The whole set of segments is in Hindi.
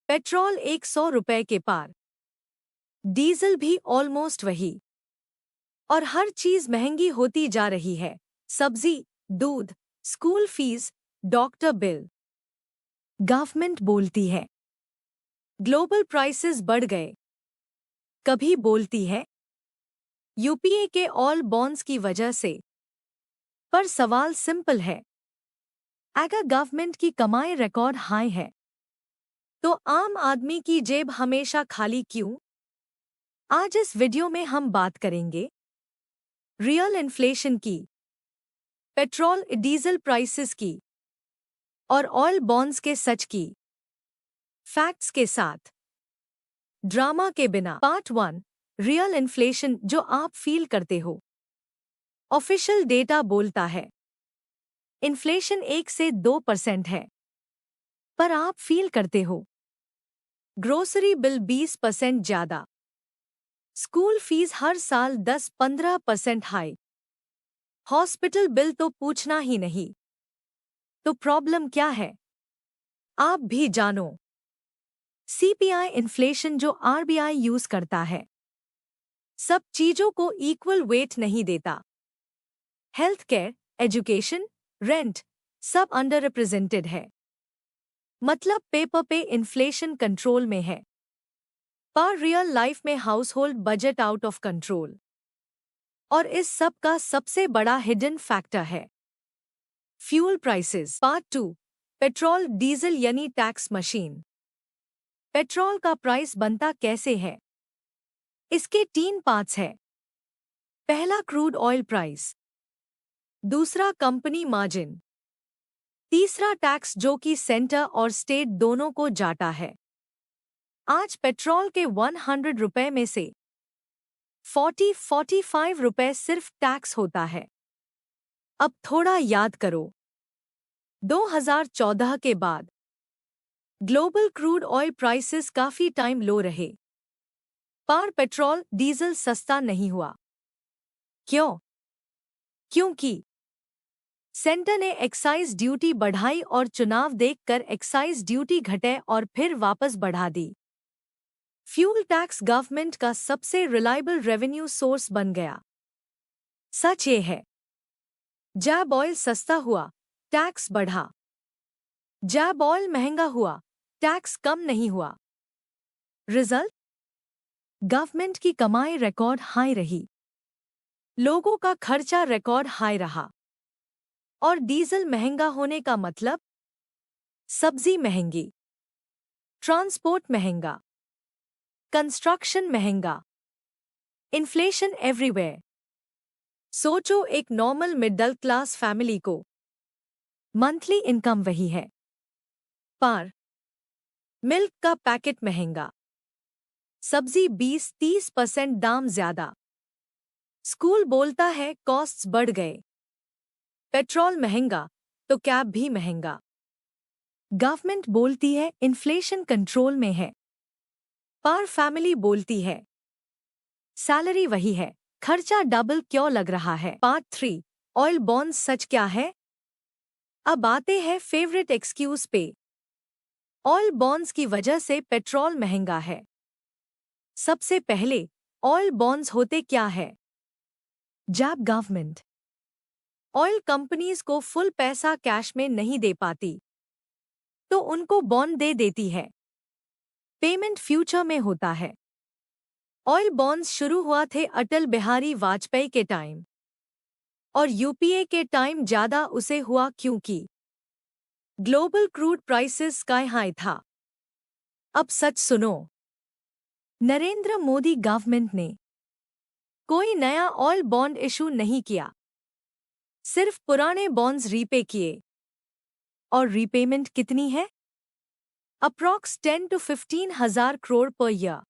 पेट्रोल 100 रुपए के पार, डीजल भी ऑलमोस्ट वही, और हर चीज महंगी होती जा रही है। सब्जी, दूध, school fees, doctor bill. Government बोलती है ग्लोबल प्राइसेस बढ़ गए, कभी बोलती है यूपीए के ऑल बॉन्ड्स की वजह से। पर सवाल सिंपल है, अगर गवर्नमेंट की कमाई रिकॉर्ड हाई है तो आम आदमी की जेब हमेशा खाली क्यों? आज इस वीडियो में हम बात करेंगे रियल इन्फ्लेशन की, पेट्रोल डीजल प्राइसेस की और ऑयल बॉन्ड्स के सच की, फैक्ट्स के साथ, ड्रामा के बिना। पार्ट 1, रियल इन्फ्लेशन जो आप फील करते हो। ऑफिशियल डेटा बोलता है इन्फ्लेशन 1 से 2% है, पर आप फील करते हो ग्रोसरी बिल 20% ज्यादा, स्कूल फीस हर साल 10-15% हाई, हॉस्पिटल बिल तो पूछना ही नहीं। तो प्रॉब्लम क्या है? आप भी जानो। सीपीआई इन्फ्लेशन जो आरबीआई यूज करता है, सब चीजों को इक्वल वेट नहीं देता। हेल्थ केयर, एजुकेशन, रेंट सब अंडर रिप्रेजेंटेड है। मतलब पेपर पे इन्फ्लेशन कंट्रोल में है, पर रियल लाइफ में house hold budget out of control. और इस सब का सबसे बड़ा हिडन फैक्टर है fuel prices. Part 2, petrol diesel यानी टैक्स मशीन। पेट्रोल का प्राइस बनता कैसे है? इसके 3 पार्ट्स है। पहला क्रूड ऑयल प्राइस, दूसरा कंपनी मार्जिन, तीसरा टैक्स जो कि सेंटर और स्टेट दोनों को जाता है। आज पेट्रोल के 100 रुपए में से 40-45 रुपए सिर्फ टैक्स होता है। अब थोड़ा याद करो, 2014 के बाद ग्लोबल क्रूड ऑयल प्राइसेस काफी टाइम लो रहे, पर पेट्रोल डीजल सस्ता नहीं हुआ। क्यों? क्योंकि सेंटर ने एक्साइज ड्यूटी बढ़ाई और चुनाव देखकर एक्साइज ड्यूटी घटे और फिर वापस बढ़ा दी। फ्यूल टैक्स गवर्नमेंट का सबसे रिलायबल रेवेन्यू सोर्स बन गया। सच ये है, जब ऑयल सस्ता हुआ, टैक्स बढ़ा। जब ऑयल महंगा हुआ, टैक्स कम नहीं हुआ। रिजल्ट? गवर्नमेंट की कमाई रिकॉर्ड हाई रही, लोगों का खर्चा रिकॉर्ड हाई रहा। और डीजल महंगा होने का मतलब सब्जी महंगी, ट्रांसपोर्ट महंगा, कंस्ट्रक्शन महंगा, इन्फ्लेशन एवरीवेयर। सोचो, एक नॉर्मल मिडिल क्लास फैमिली को मंथली इनकम वही है, पर मिल्क का पैकेट महंगा, सब्जी 20-30% दाम ज्यादा, स्कूल बोलता है कॉस्ट्स बढ़ गए, पेट्रोल महंगा तो कैब भी महंगा। गवर्नमेंट बोलती है इन्फ्लेशन कंट्रोल में है, पर फैमिली बोलती है सैलरी वही है, खर्चा डबल क्यों लग रहा है? पार्ट 3, ऑयल बॉन्ड्स सच क्या है? अब आते हैं फेवरेट एक्सक्यूज पे। ऑयल बॉन्ड्स की वजह से पेट्रोल महंगा है। सबसे पहले, ऑयल बॉन्ड्स होते क्या है? जब गवर्नमेंट ऑयल कंपनीज को फुल पैसा कैश में नहीं दे पाती, तो उनको बॉन्ड दे देती है। पेमेंट फ्यूचर में होता है। ऑयल बॉन्ड्स शुरू हुआ थे अटल बिहारी वाजपेयी के टाइम, और यूपीए के टाइम ज्यादा उसे हुआ क्योंकि global crude prices sky high था। अब सच सुनो, नरेंद्र मोदी गवर्नमेंट ने कोई नया ऑयल बॉन्ड इशू नहीं किया, सिर्फ पुराने बॉन्ड्स रीपे किए। और रीपेमेंट कितनी है? अप्रॉक्स 10 to 15 हजार करोड़ पर ईयर।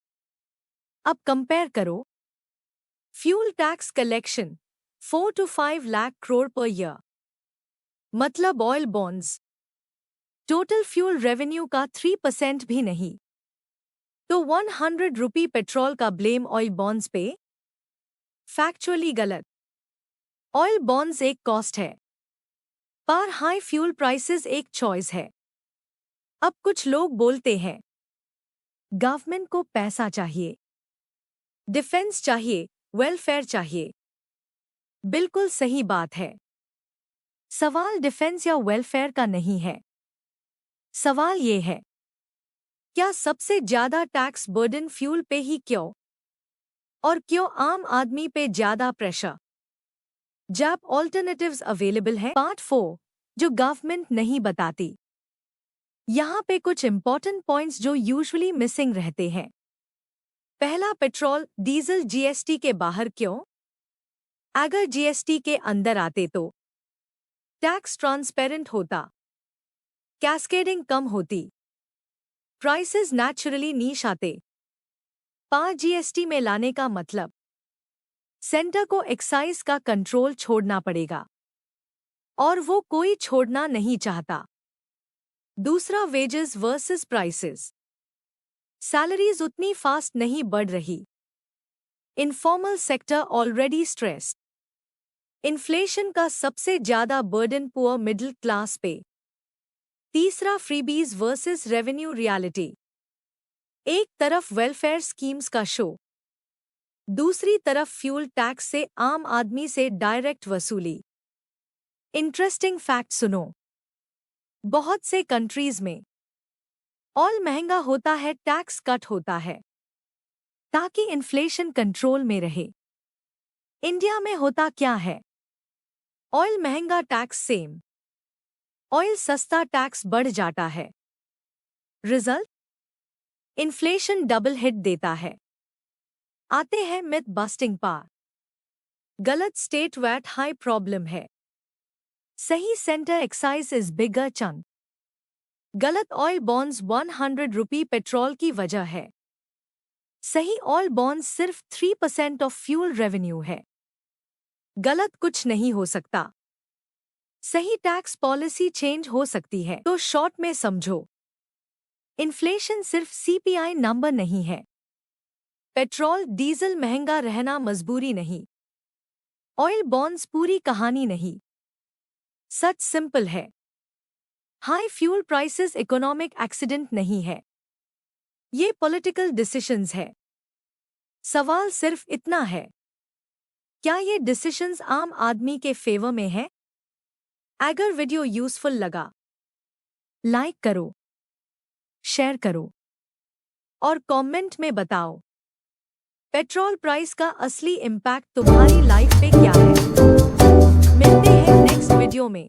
अब कंपेयर करो, fuel tax collection 4 to 5 lakh crore per year, मतलब oil bonds total fuel revenue का 3% भी नहीं। तो 100 रुपये पेट्रोल का ब्लेम ऑयल बॉन्ड्स पे? फैक्चुअली गलत। ऑयल बॉन्ड्स एक कॉस्ट है, पर हाई फ्यूल प्राइसेस एक चॉइस है। अब कुछ लोग बोलते हैं गवर्नमेंट को पैसा चाहिए, डिफेंस चाहिए, वेलफेयर चाहिए। बिल्कुल सही बात है। सवाल डिफेंस या वेलफेयर का नहीं है। सवाल ये है, क्या सबसे ज्यादा टैक्स बर्डन फ्यूल पे ही क्यों? और क्यों आम आदमी पे ज्यादा प्रेशर? जब ऑल्टरनेटिव्स अवेलेबल हैं। पार्ट 4, जो गवर्नमेंट नहीं बताती। यहाँ पे कुछ इंपॉर्टेंट पॉइंट्स जो यूजुअली मिसिंग रहते हैं। पहला, पेट्रोल डीजल जीएसटी के बाहर क्यों? अगर जीएसटी के अंदर आते तो टैक्स ट्रांसपेरेंट होता, कैस्केडिंग कम होती, प्राइसेस नेचुरली नीच आते। जीएसटी में लाने का मतलब सेंटर को एक्साइज का कंट्रोल छोड़ना पड़ेगा, और वो कोई छोड़ना नहीं चाहता। दूसरा, वेजेस वर्सेस प्राइसेस। सैलरीज उतनी फास्ट नहीं बढ़ रही। Informal sector already stressed. Inflation का सबसे ज्यादा बर्डन पुअर मिडिल क्लास पे। तीसरा, फ्रीबीज वर्सेस रेवेन्यू रियलिटी। एक तरफ वेलफेयर स्कीम्स का शो, दूसरी तरफ फ्यूल टैक्स से आम आदमी से डायरेक्ट वसूली। इंटरेस्टिंग फैक्ट सुनो, बहुत से कंट्रीज में ऑयल महंगा होता है, टैक्स कट होता है ताकि इन्फ्लेशन कंट्रोल में रहे। इंडिया में होता क्या है? ऑयल महंगा, टैक्स सेम। ऑयल सस्ता, टैक्स बढ़ जाता है। रिजल्ट, इन्फ्लेशन डबल हिट देता है। आते हैं मिथ बस्टिंग पार। गलत, स्टेट वैट हाई प्रॉब्लम है। सही, centre excise is bigger chunk. गलत, ऑयल बॉन्ड्स 100 रुपये पेट्रोल की वजह है। सही, ऑयल बॉन्ड्स सिर्फ 3% ऑफ फ्यूल रेवेन्यू है। गलत, कुछ नहीं हो सकता। सही, टैक्स पॉलिसी चेंज हो सकती है। तो शॉर्ट में समझो, इन्फ्लेशन सिर्फ सीपीआई नंबर नहीं है। पेट्रोल डीजल महंगा रहना मजबूरी नहीं। ऑयल बॉन्ड्स पूरी कहानी नहीं। सच सिंपल है, high fuel prices economic accident नहीं है, ये पॉलिटिकल डिसीजंस है। सवाल सिर्फ इतना है, क्या ये डिसीजंस आम आदमी के फेवर में है? अगर वीडियो यूजफुल लगा, लाइक करो, शेयर करो और कमेंट में बताओ पेट्रोल प्राइस का असली इम्पैक्ट तुम्हारी लाइफ पे क्या है। मिलते हैं नेक्स्ट वीडियो में।